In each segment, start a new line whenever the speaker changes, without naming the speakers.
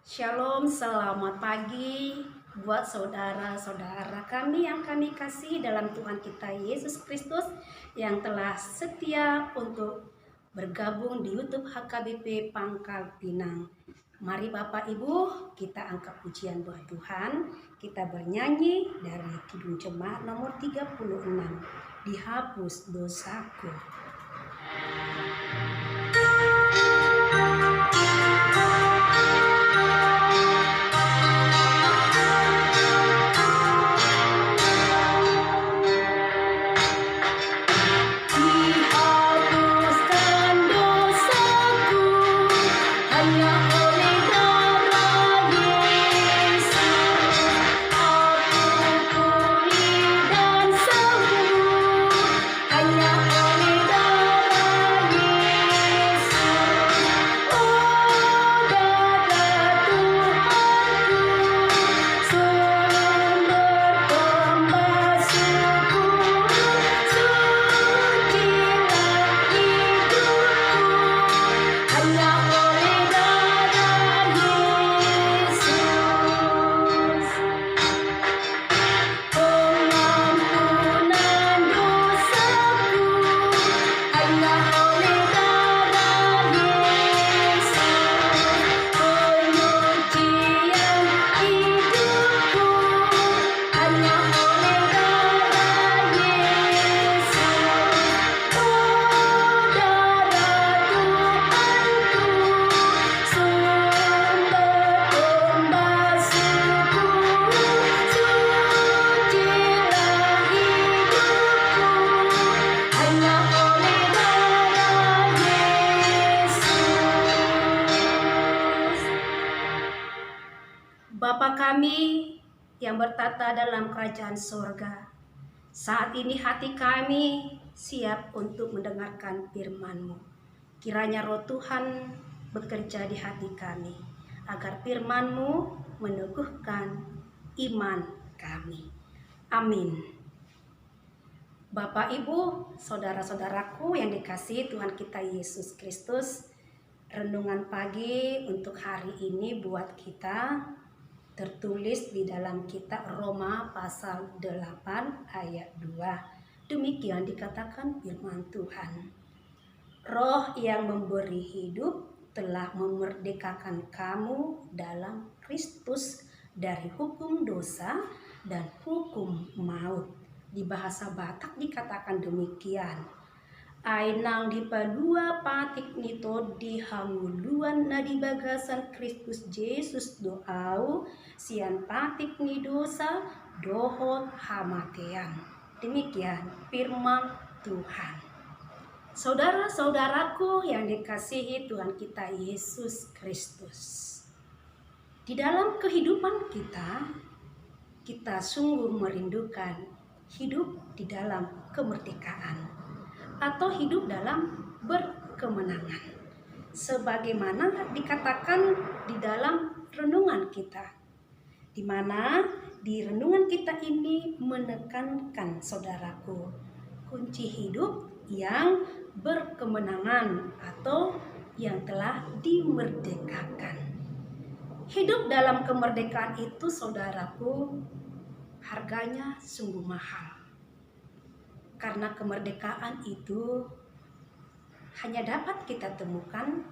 Shalom, selamat pagi buat saudara-saudara kami yang kami kasih dalam Tuhan kita Yesus Kristus yang telah setia untuk bergabung di YouTube HKBP Pangkal Pinang. Mari Bapak Ibu, kita angkat pujian buat Tuhan. Kita bernyanyi dari Kidung Jemaat nomor 36, Dihapus Dosaku. Bapa kami yang bertata dalam kerajaan sorga, saat ini hati kami siap untuk mendengarkan firman-Mu. Kiranya Roh Tuhan bekerja di hati kami, agar firman-Mu meneguhkan iman kami. Amin. Bapak, Ibu, saudara-saudaraku yang dikasihi Tuhan kita Yesus Kristus, renungan pagi untuk hari ini buat kita tertulis di dalam kitab Roma pasal 8 ayat 2. Demikian dikatakan firman Tuhan. Roh yang memberi hidup telah memerdekakan kamu dalam Kristus dari hukum dosa dan hukum maut. Di bahasa Batak dikatakan demikian. Ainang di padua patik nito di hanguluan na di bagasan Kristus Yesus doau sian patik ni dosa dohot hamatean. Demikian firman Tuhan. Saudara-saudaraku yang dikasihi Tuhan kita Yesus Kristus, di dalam kehidupan kita sungguh merindukan hidup di dalam kemerdekaan atau hidup dalam berkemenangan, sebagaimana dikatakan di dalam renungan kita, di mana di renungan kita ini menekankan, saudaraku, kunci hidup yang berkemenangan atau yang telah dimerdekakan. Hidup dalam kemerdekaan itu, saudaraku, harganya sungguh mahal. Karena kemerdekaan itu hanya dapat kita temukan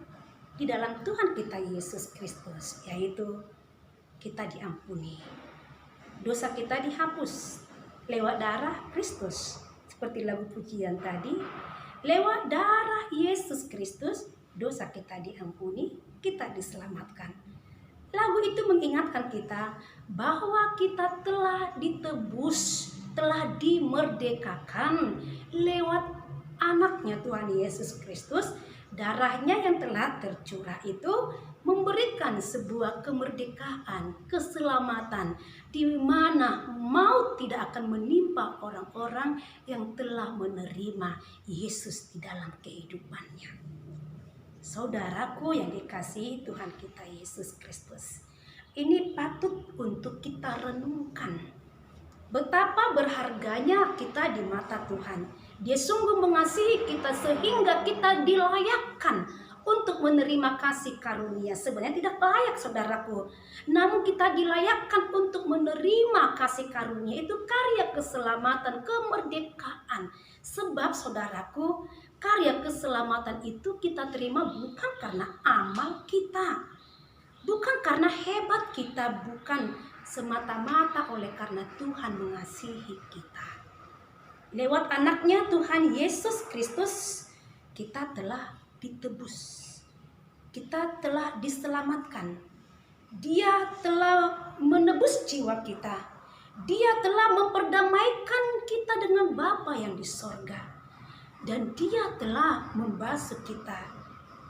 di dalam Tuhan kita Yesus Kristus, yaitu kita diampuni. Dosa kita dihapus lewat darah Kristus. Seperti lagu pujian tadi, lewat darah Yesus Kristus, dosa kita diampuni, kita diselamatkan. Lagu itu mengingatkan kita bahwa kita telah ditebus, telah dimerdekakan lewat anaknya Tuhan Yesus Kristus. Darahnya yang telah tercurah itu memberikan sebuah kemerdekaan, keselamatan, di mana maut tidak akan menimpa orang-orang yang telah menerima Yesus di dalam kehidupannya. Saudaraku yang dikasihi Tuhan kita Yesus Kristus, ini patut untuk kita renungkan. Betapa berharganya kita di mata Tuhan. Dia sungguh mengasihi kita sehingga kita dilayakkan untuk menerima kasih karunia. Sebenarnya tidak layak, saudaraku. Namun kita dilayakkan untuk menerima kasih karunia, itu karya keselamatan, kemerdekaan. Sebab saudaraku, karya keselamatan itu kita terima bukan karena amal kita, bukan karena hebat kita, bukan semata-mata oleh karena Tuhan mengasihi kita. Lewat anaknya Tuhan Yesus Kristus, kita telah ditebus. Kita telah diselamatkan. Dia telah menebus jiwa kita. Dia telah memperdamaikan kita dengan Bapa yang di sorga. Dan dia telah membasuh kita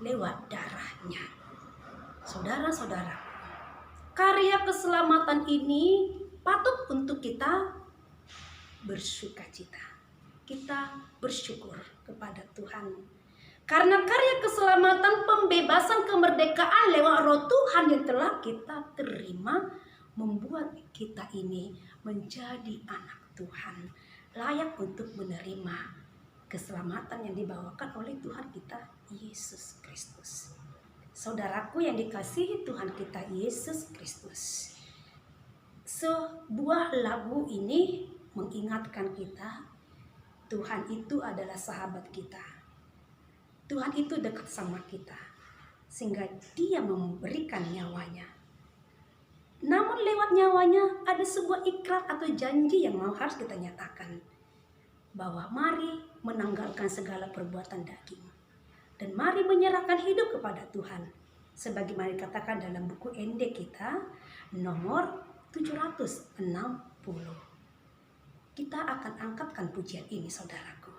lewat darahnya. Saudara-saudara, karya keselamatan ini patut untuk kita bersukacita. Kita bersyukur kepada Tuhan. Karena karya keselamatan, pembebasan, kemerdekaan lewat Roh Tuhan yang telah kita terima, membuat kita ini menjadi anak Tuhan, layak untuk menerima keselamatan yang dibawakan oleh Tuhan kita Yesus Kristus. Saudaraku yang dikasihi Tuhan kita Yesus Kristus, sebuah lagu ini mengingatkan kita, Tuhan itu adalah sahabat kita. Tuhan itu dekat sama kita, sehingga dia memberikan nyawanya. Namun lewat nyawanya ada sebuah ikrar atau janji yang harus kita nyatakan, bahwa mari menanggalkan segala perbuatan daging, dan mari menyerahkan hidup kepada Tuhan. Sebagaimana dikatakan dalam buku ND kita nomor 760. Kita akan angkatkan pujian ini, saudaraku.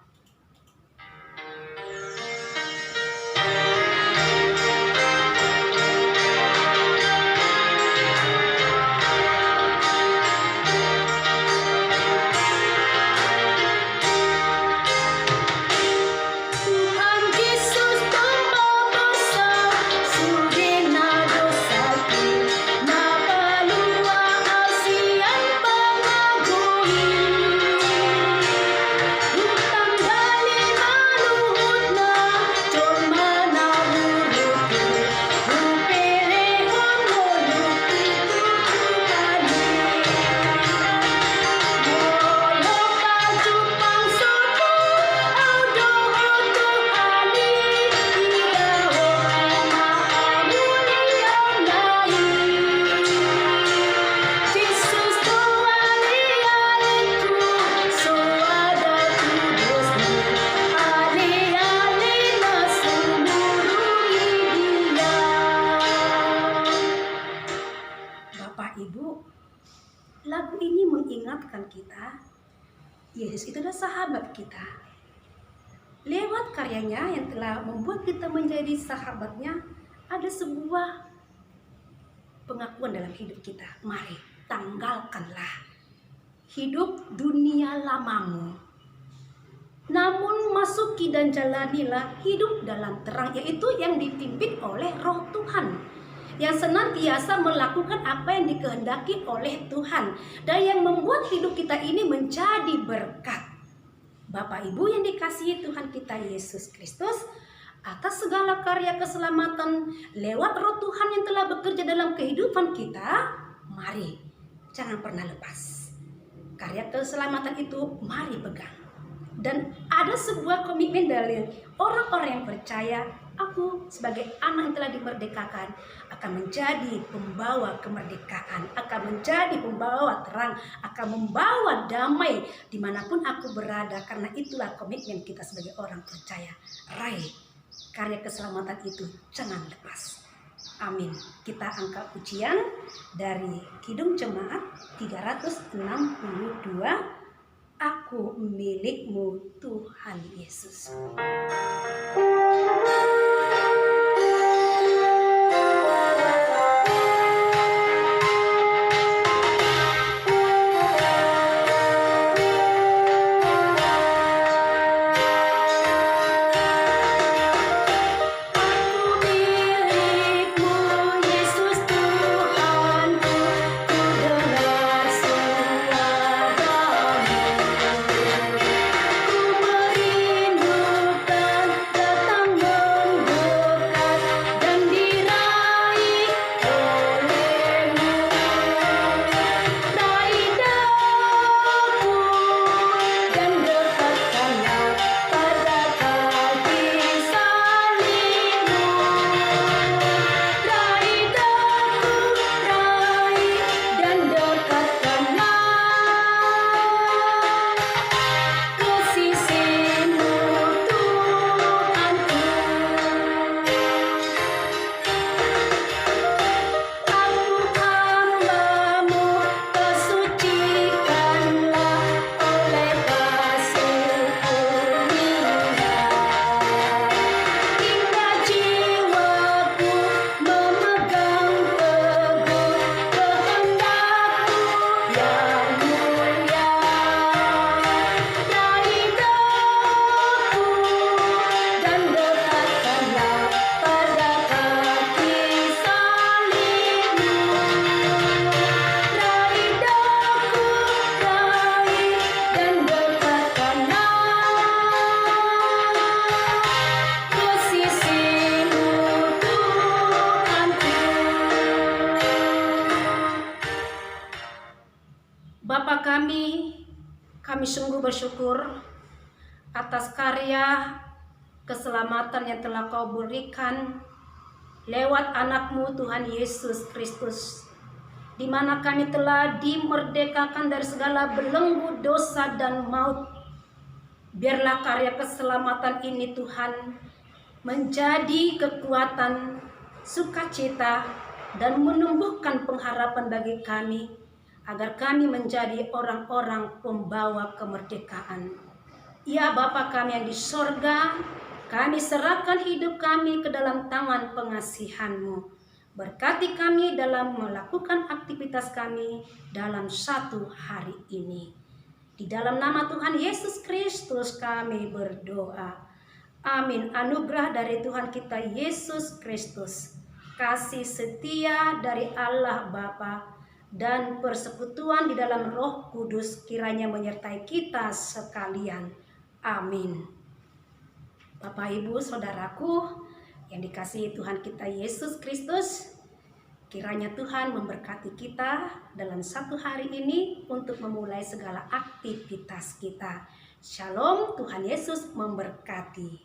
Lagu ini mengingatkan kita, Yesus itu adalah sahabat kita. Lewat karyanya yang telah membuat kita menjadi sahabatnya, ada sebuah pengakuan dalam hidup kita. Mari, tanggalkanlah hidup dunia lamamu. Namun masuki dan jalanilah hidup dalam terang, yaitu yang dipimpin oleh Roh Tuhan, yang senantiasa melakukan apa yang dikehendaki oleh Tuhan, dan yang membuat hidup kita ini menjadi berkat. Bapak Ibu yang dikasihi Tuhan kita Yesus Kristus, atas segala karya keselamatan lewat Roh Tuhan yang telah bekerja dalam kehidupan kita, mari jangan pernah lepas. Karya keselamatan itu mari pegang. Dan ada sebuah komitmen dari orang-orang yang percaya, aku sebagai anak yang telah dimerdekakan akan menjadi pembawa kemerdekaan, akan menjadi pembawa terang, akan membawa damai dimanapun aku berada. Karena itulah komitmen kita sebagai orang percaya. Raih karya keselamatan itu, jangan lepas. Amin. Kita angkat pujian dari Kidung Jemaat 362, Aku milikmu Tuhan Yesus. Kami sungguh bersyukur atas karya keselamatan yang telah Kau berikan lewat anak-Mu Tuhan Yesus Kristus, di mana kami telah dimerdekakan dari segala belenggu dosa dan maut. Biarlah karya keselamatan ini Tuhan menjadi kekuatan, sukacita, dan menumbuhkan pengharapan bagi kami, agar kami menjadi orang-orang pembawa kemerdekaan. Ya Bapa kami yang di sorga, kami serahkan hidup kami ke dalam tangan pengasihan-Mu. Berkati kami dalam melakukan aktivitas kami dalam satu hari ini. Di dalam nama Tuhan Yesus Kristus kami berdoa. Amin. Anugerah dari Tuhan kita Yesus Kristus, kasih setia dari Allah Bapa, dan persekutuan di dalam Roh Kudus kiranya menyertai kita sekalian. Amin. Bapak, Ibu, Saudaraku yang dikasihi Tuhan kita Yesus Kristus, kiranya Tuhan memberkati kita dalam satu hari ini untuk memulai segala aktivitas kita. Shalom, Tuhan Yesus memberkati.